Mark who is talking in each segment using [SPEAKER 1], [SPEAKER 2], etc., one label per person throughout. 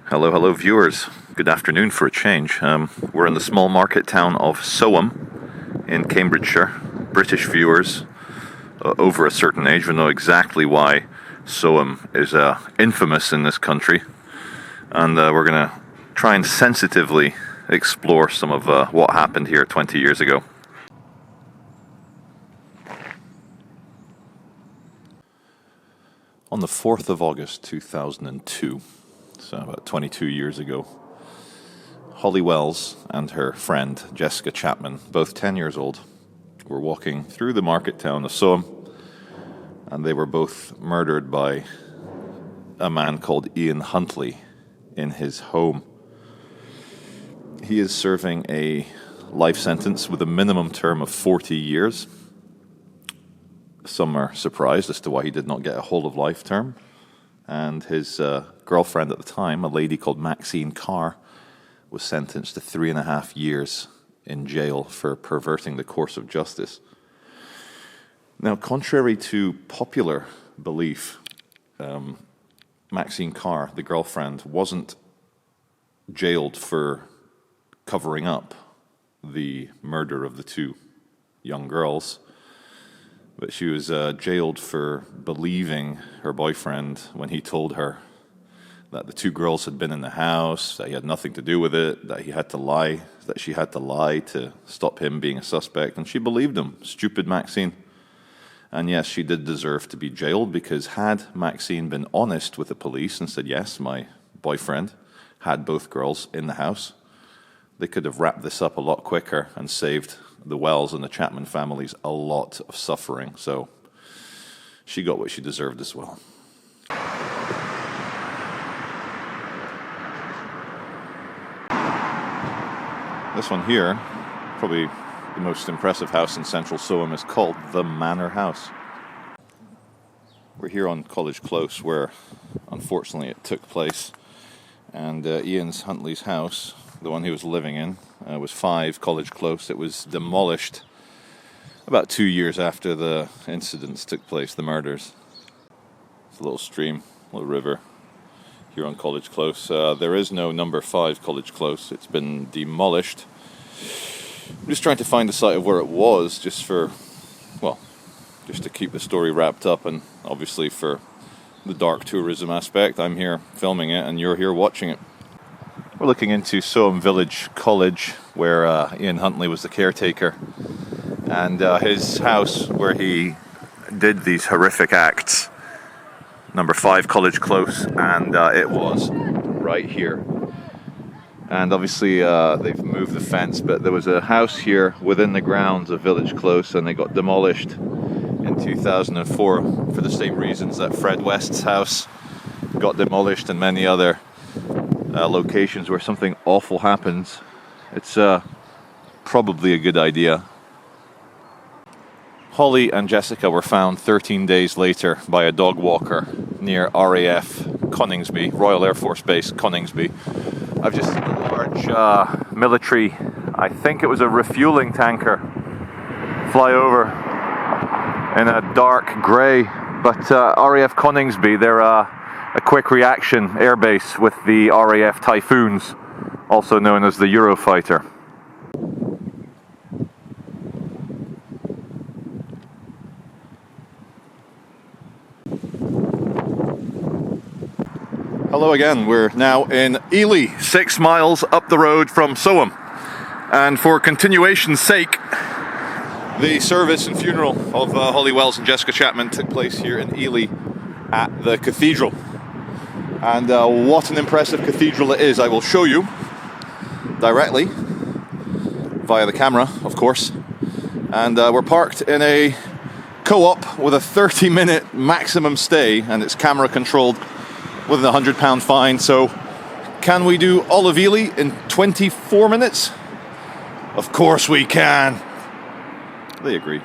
[SPEAKER 1] Hello, hello viewers. Good afternoon for a change. We're in the small market town of Soam in Cambridgeshire. British viewers over a certain age will know exactly why Soam is infamous in this country. And we're going to try and sensitively explore some of what happened here 20 years ago. On the 4th of August 2002, so about 22 years ago, Holly Wells and her friend Jessica Chapman, both 10 years old, were walking through the market town of Soam, and they were both murdered by a man called Ian Huntley in his home. He is serving a life sentence with a minimum term of 40 years. Some are surprised as to why he did not get a whole of life term. And his girlfriend at the time, a lady called Maxine Carr, was sentenced to 3.5 years in jail for perverting the course of justice. Now, contrary to popular belief, Maxine Carr, the girlfriend, wasn't jailed for covering up the murder of the two young girls, but she was jailed for believing her boyfriend when he told her that the two girls had been in the house, that he had nothing to do with it, that he had to lie, that she had to lie to stop him being a suspect, and she believed him. Stupid Maxine. And yes, she did deserve to be jailed, because had Maxine been honest with the police and said, yes, my boyfriend had both girls in the house, they could have wrapped this up a lot quicker and saved the Wells and the Chapman families a lot of suffering. So she got what she deserved as well. This one here, probably the most impressive house in central Soam, is called the Manor House. We're here on College Close, where unfortunately it took place. And Ian Huntley's house, the one he was living in, was 5 College Close. It was demolished about 2 years after the incidents took place, the murders. It's a little stream, a little river here on College Close. There is no number 5 College Close. It's been demolished. I'm just trying to find the site of where it was, just to keep the story wrapped up, and obviously for the dark tourism aspect. I'm here filming it and you're here watching it. We're looking into Soam Village College, where Ian Huntley was the caretaker, and his house where he did these horrific acts, number 5 College Close, and it was right here. And obviously they've moved the fence, but there was a house here within the grounds of Village Close, and they got demolished in 2004 for the same reasons that Fred West's house got demolished, and many other locations where something awful happens. It's probably a good idea. Holly and Jessica were found 13 days later by a dog walker near RAF Coningsby, Royal Air Force Base Coningsby. I've just seen a large military, I think it was a refueling tanker, fly over in a dark grey. But RAF Coningsby, they're a quick reaction airbase with the RAF Typhoons, also known as the Eurofighter. Hello again, we're now in Ely, 6 miles up the road from Soam. And for continuation's sake, the service and funeral of Holly Wells and Jessica Chapman took place here in Ely at the cathedral. And what an impressive cathedral it is. I will show you directly via the camera, of course. And we're parked in a co-op with a 30-minute maximum stay, and it's camera controlled with a £100 fine. So can we do all of Ely in 24 minutes? Of course we can. They agree.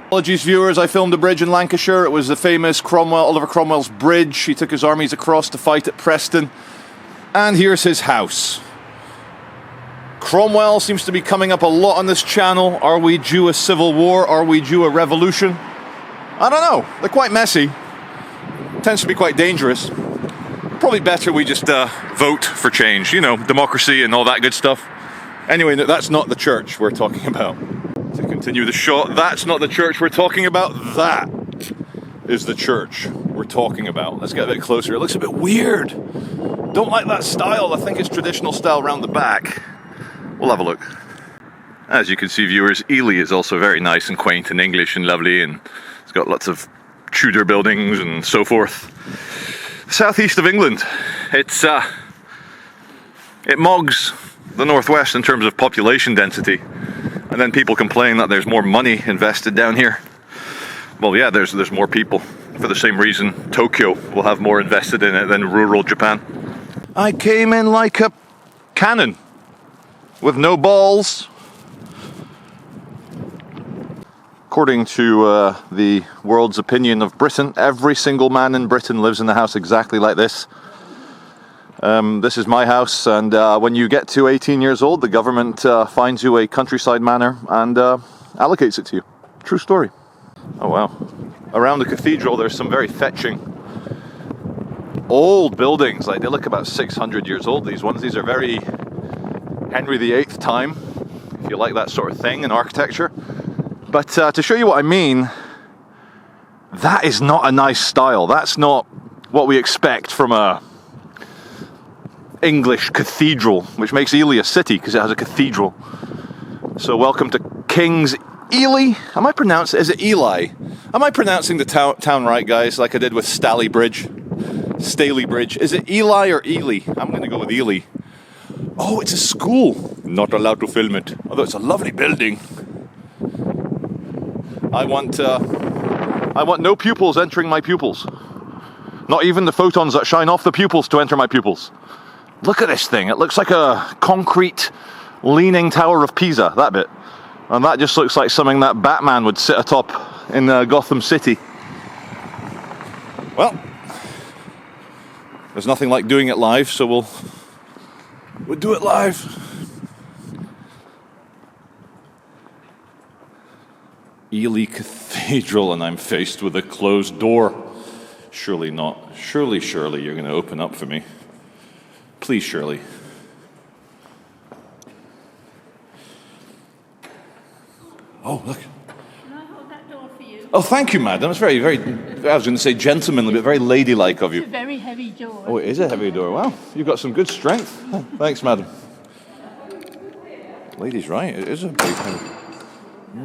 [SPEAKER 1] Apologies, viewers, I filmed a bridge in Lancashire. It was the famous Oliver Cromwell's bridge. He took his armies across to fight at Preston. And here's his house. Cromwell seems to be coming up a lot on this channel. Are we due a civil war? Are we due a revolution? I don't know. They're quite messy. Tends to be quite dangerous. probably better we just vote for change. You know, democracy and all that good stuff. Anyway, that's not the church we're talking about. To continue the shot, that's not the church we're talking about. That is the church we're talking about. Let's get a bit closer. It looks a bit weird. Don't like that style. I think it's traditional style around the back. We'll have a look. As you can see, viewers, Ely is also very nice and quaint and English and lovely, and it's got lots of Tudor buildings and so forth. Southeast of England. It mogs the northwest in terms of population density, and then people complain that there's more money invested down here. Well, yeah, there's more people. For the same reason, Tokyo will have more invested in it than rural Japan. I came in like a cannon with no balls. According to the world's opinion of Britain, every single man in Britain lives in a house exactly like this. This is my house, and when you get to 18 years old, the government finds you a countryside manor and allocates it to you. True story. Oh wow. Around the cathedral there's some very fetching old buildings. Like, they look about 600 years old, these ones. These are very Henry VIII time, if you like that sort of thing in architecture. But to show you what I mean, that is not a nice style. That's not what we expect from a English cathedral, which makes Ely a city because it has a cathedral. So welcome to King's Ely. Am I pronouncing, is it Ely? Am I pronouncing the town right, guys, like I did with Staley Bridge? Staley Bridge. Is it Ely or Ely? I'm going to go with Ely. Oh, it's a school. Not allowed to film it. Although it's a lovely building. I want no pupils entering my pupils. Not even the photons that shine off the pupils to enter my pupils. Look at this thing. It looks like a concrete leaning Tower of Pisa, that bit. And that just looks like something that Batman would sit atop in Gotham City. Well, there's nothing like doing it live, so we'll do it live. Ely Cathedral, and I'm faced with a closed door. Surely not. Surely you're going to open up for me. Please, Shirley. Oh, look.
[SPEAKER 2] Can I hold that door for you?
[SPEAKER 1] Oh, thank you, madam. It's very, very, I was going to say gentlemanly, but very ladylike of you.
[SPEAKER 2] It's a very heavy door.
[SPEAKER 1] Oh, it is a heavy door. Wow, you've got some good strength. Thanks, madam. Lady's right. It is a big heavy.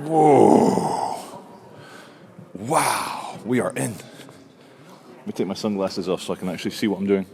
[SPEAKER 1] Whoa. Wow. We are in. Let me take my sunglasses off so I can actually see what I'm doing.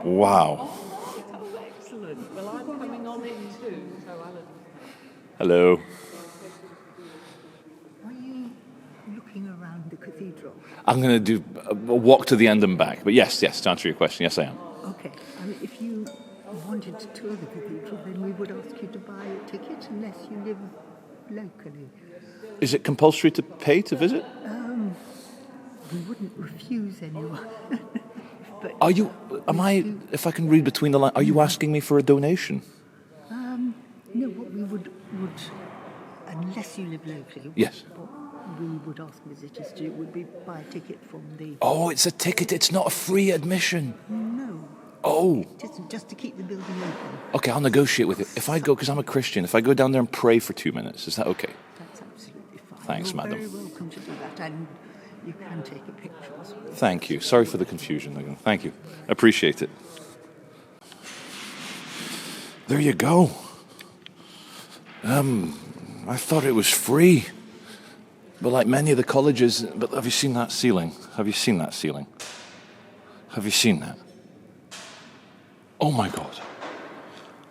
[SPEAKER 1] Wow.
[SPEAKER 2] Oh, excellent. Well, I'm coming on in too, so Alan.
[SPEAKER 1] Hello.
[SPEAKER 3] Are you looking around the cathedral?
[SPEAKER 1] I'm going to do a walk to the end and back. But yes, to answer your question, yes, I am.
[SPEAKER 3] Okay. If you wanted to tour the cathedral, then we would ask you to buy a ticket unless you live locally.
[SPEAKER 1] Is it compulsory to pay to visit?
[SPEAKER 3] We wouldn't refuse anyone. But
[SPEAKER 1] Are you, if I can read between the lines, are you asking me for a donation?
[SPEAKER 3] no, what we would, unless you live locally,
[SPEAKER 1] Yes.
[SPEAKER 3] what we would ask visitors to do would be buy a ticket from the...
[SPEAKER 1] Oh, it's a ticket. It's not a free admission.
[SPEAKER 3] No,
[SPEAKER 1] Oh,
[SPEAKER 3] just to keep the building open.
[SPEAKER 1] okay, I'll negotiate with you. If I go, because I'm a Christian, if I go down there and pray for 2 minutes, is that okay?
[SPEAKER 3] That's absolutely fine.
[SPEAKER 1] Thanks,
[SPEAKER 3] You're
[SPEAKER 1] madam.
[SPEAKER 3] very welcome to do that, and you can take a picture as well.
[SPEAKER 1] Thank you. Sorry for the confusion, Megan. Thank you. Appreciate it. There you go. I thought it was free. But like many of the colleges, but have you seen that ceiling? Have you seen that ceiling? Have you seen that? Oh my God.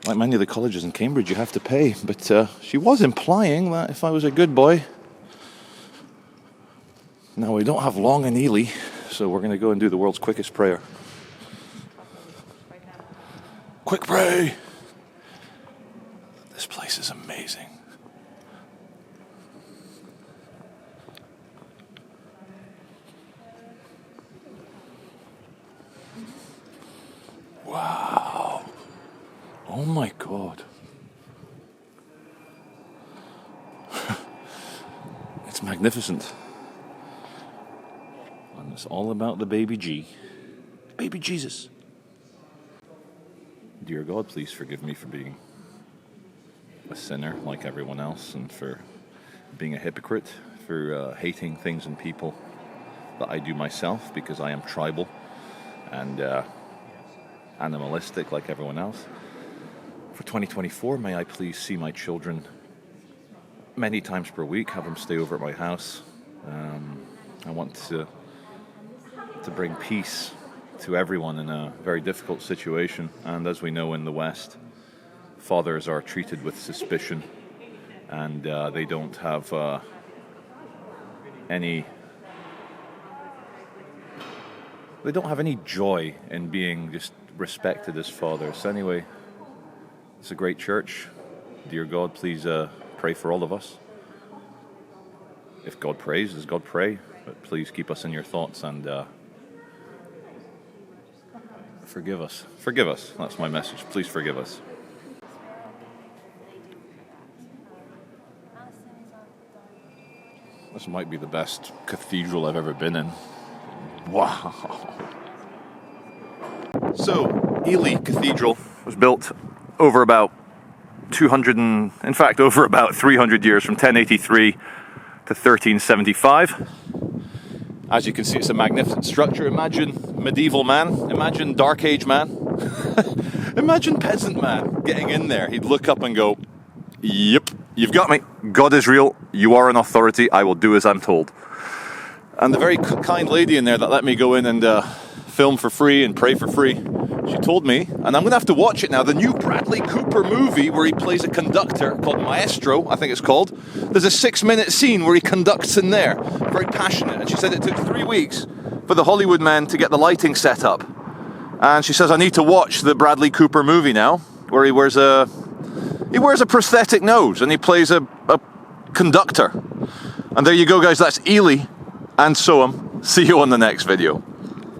[SPEAKER 1] Like many of the colleges in Cambridge, you have to pay. But she was implying that if I was a good boy. Now, we don't have long in Ely, so we're going to go and do the world's quickest prayer. Quick pray! This place is amazing. Wow. Oh my God. It's magnificent. It's all about the baby G. Baby Jesus. Dear God, please forgive me for being a sinner like everyone else, and for being a hypocrite, for hating things and people that I do myself because I am tribal and animalistic like everyone else. For 2024, may I please see my children many times per week, have them stay over at my house. I want to bring peace to everyone in a very difficult situation. And as we know in the West, fathers are treated with suspicion, and they don't have any joy in being just respected as fathers. Anyway, it's a great church. Dear God, please pray for all of us. If God prays, does God pray? But please keep us in your thoughts and forgive us. Forgive us. That's my message. Please forgive us. This might be the best cathedral I've ever been in. Wow. So, Ely Cathedral was built over about 300 years, from 1083 to 1375. As you can see, it's a magnificent structure. Imagine medieval man, imagine dark age man, imagine peasant man getting in there. He'd look up and go, "Yep, you've got me. God is real. You are an authority. I will do as I'm told." And the very kind lady in there that let me go in and film for free and pray for free, she told me, and I'm going to have to watch it now, the new Bradley Cooper movie where he plays a conductor called Maestro, I think it's called. There's a 6-minute scene where he conducts in there, very passionate. And she said it took 3 weeks for the Hollywood men to get the lighting set up. And she says, I need to watch the Bradley Cooper movie now, where he wears a prosthetic nose and he plays a conductor. And there you go, guys, that's Ely and Soam. See you on the next video.